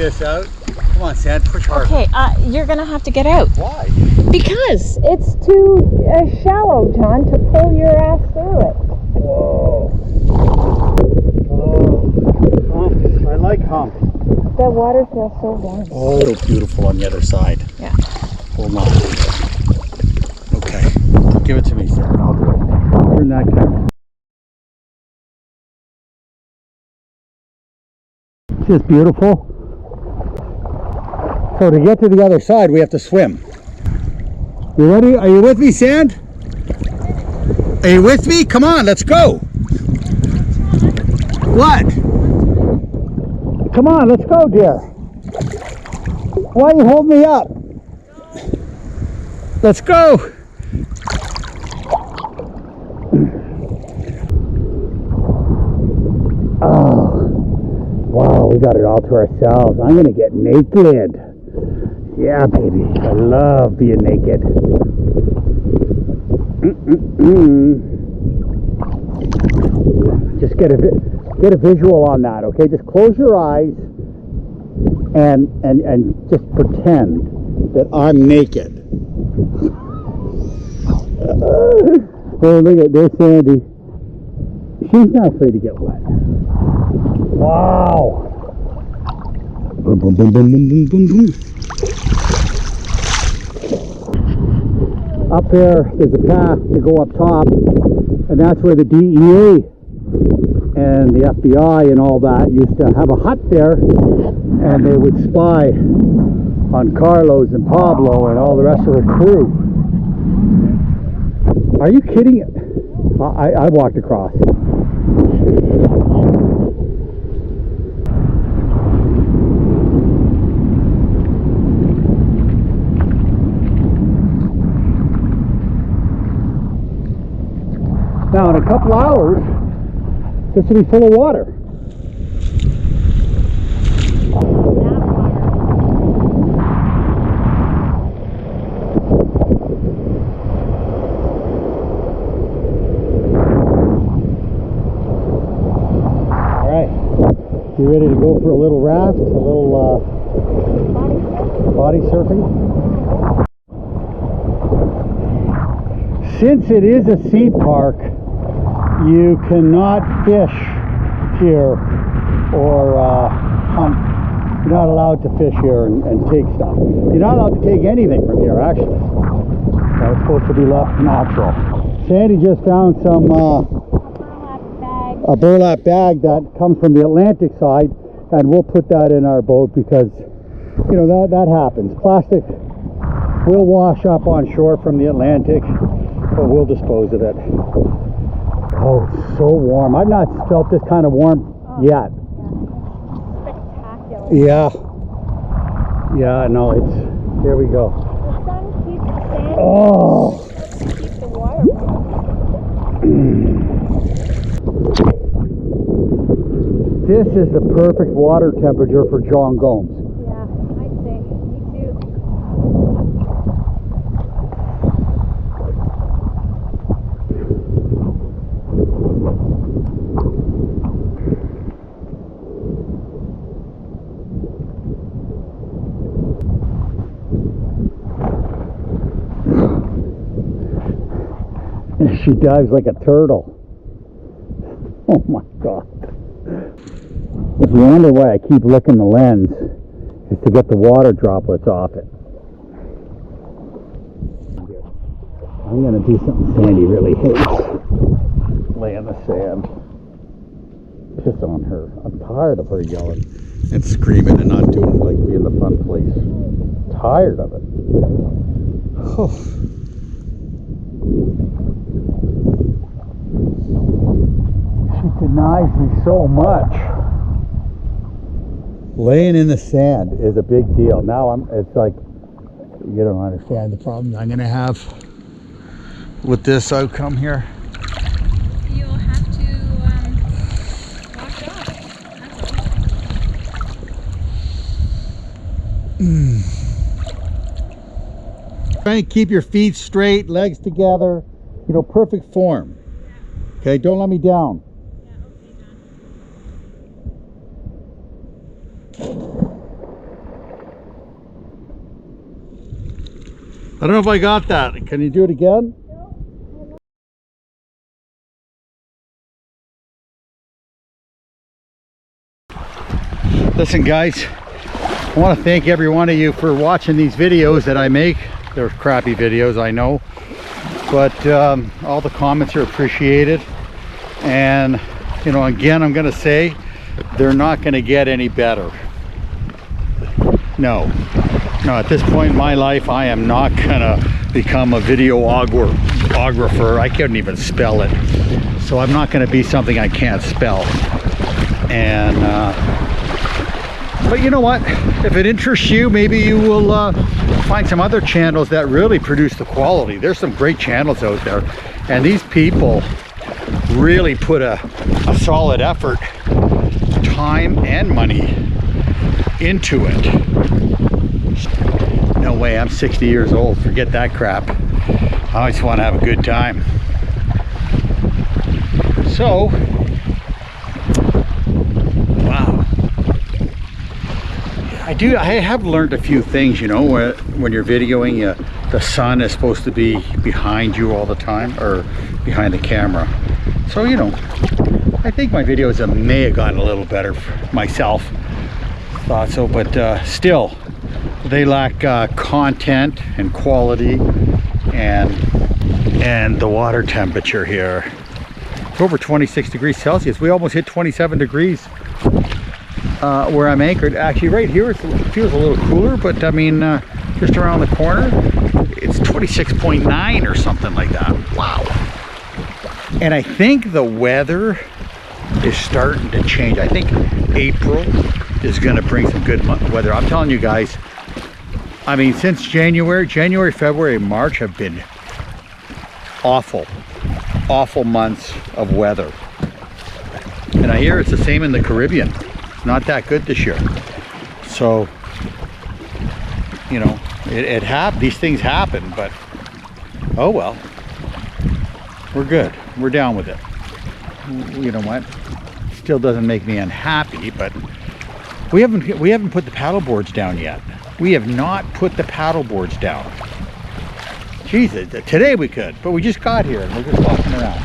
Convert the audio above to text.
this out. Come on, Sand, push hard. Okay, you're gonna have to get out. Why? Because it's too shallow, John, to pull your ass through it. Whoa. Oh, humps. I like humps. The water feels so warm. Oh, so beautiful on the other side. Yeah. Hold on. Okay. Give it to me, Sand. I'll do it. Turn that camera. Just beautiful. So to get to the other side, we have to swim. You ready? Are you with me, Sand? Are you with me? Come on, let's go. What? Come on, let's go, dear. Why you hold me up? Let's go. Oh. Wow, we got it all to ourselves. I'm gonna get naked. Yeah, baby. I love being naked. Just get a visual on that, okay? Just close your eyes and just pretend that I'm naked. Oh, look at this, Sandy. She's not afraid to get wet. Wow. Boom, boom, boom, boom, boom, boom, boom, boom. Up there's a path to go up top, and that's where the DEA and the FBI and all that used to have a hut there, and they would spy on Carlos and Pablo and all the rest of the crew. Are you kidding? I walked across. Now in a couple hours, this will be full of water. All right, you ready to go for a little raft, a little body surfing? Since it is a sea park, you cannot fish here or hunt. You're not allowed to fish here and take stuff. You're not allowed to take anything from here, actually. It's supposed to be left natural. Sandy just found some a burlap bag that comes from the Atlantic side, and we'll put that in our boat because, you know, that happens. Plastic will wash up on shore from the Atlantic, but we'll dispose of it. Oh, it's so warm. I've not felt this kind of warm yet. Spectacular. Yeah. Yeah, no, it's, here we go. The sun keeps the sand. Oh. Keep the water warm. This is the perfect water temperature for John Gomes. Yeah, I'd say. Me too. She dives like a turtle. Oh my God. If you wonder why I keep licking the lens, is to get the water droplets off it. I'm going to do something Sandy really hates. Lay in the sand. Piss on her. I'm tired of her yelling and screaming and not doing like being the fun place. Tired of it. Oh. She denies me so much. Laying in the sand is a big deal. Now it's like, you don't understand the problem I'm going to have with this outcome here. You'll have to wash off. Try and keep your feet straight, legs together, you know, perfect form. Okay, don't let me down. Yeah, okay, John. I don't know if I got that. Can you do it again? Listen guys, I want to thank every one of you for watching these videos that I make. They're crappy videos, I know, but all the comments are appreciated. And you know, again, I'm gonna say they're not gonna get any better. No, at this point in my life, I am not gonna become a videographer. I couldn't even spell it, so I'm not gonna be something I can't spell. And but you know what, if it interests you, maybe you will find some other channels that really produce the quality. There's some great channels out there, and these people really put a solid effort, time and money into it. No way, I'm 60 years old, forget that crap. I just want to have a good time. So wow, I have learned a few things, you know, when you're videoing, the sun is supposed to be behind you all the time, or behind the camera. So, you know, I think my videos may have gotten a little better for myself. Thought so, but still, they lack content and quality, and the water temperature here. It's over 26 degrees Celsius. We almost hit 27 degrees where I'm anchored. Actually, right here it feels a little cooler, but I mean, just around the corner, it's 26.9 or something like that. Wow. And I think the weather is starting to change. I think April is going to bring some good weather. I'm telling you guys, I mean, since January, February, March have been awful months of weather. And I hear it's the same in the Caribbean. It's not that good this year. So, you know, these things happen, but oh well. We're good. We're down with it. You know what? Still doesn't make me unhappy, but we haven't put the paddle boards down yet. We have not put the paddle boards down. Jesus, today we could, but we just got here and we're just walking around.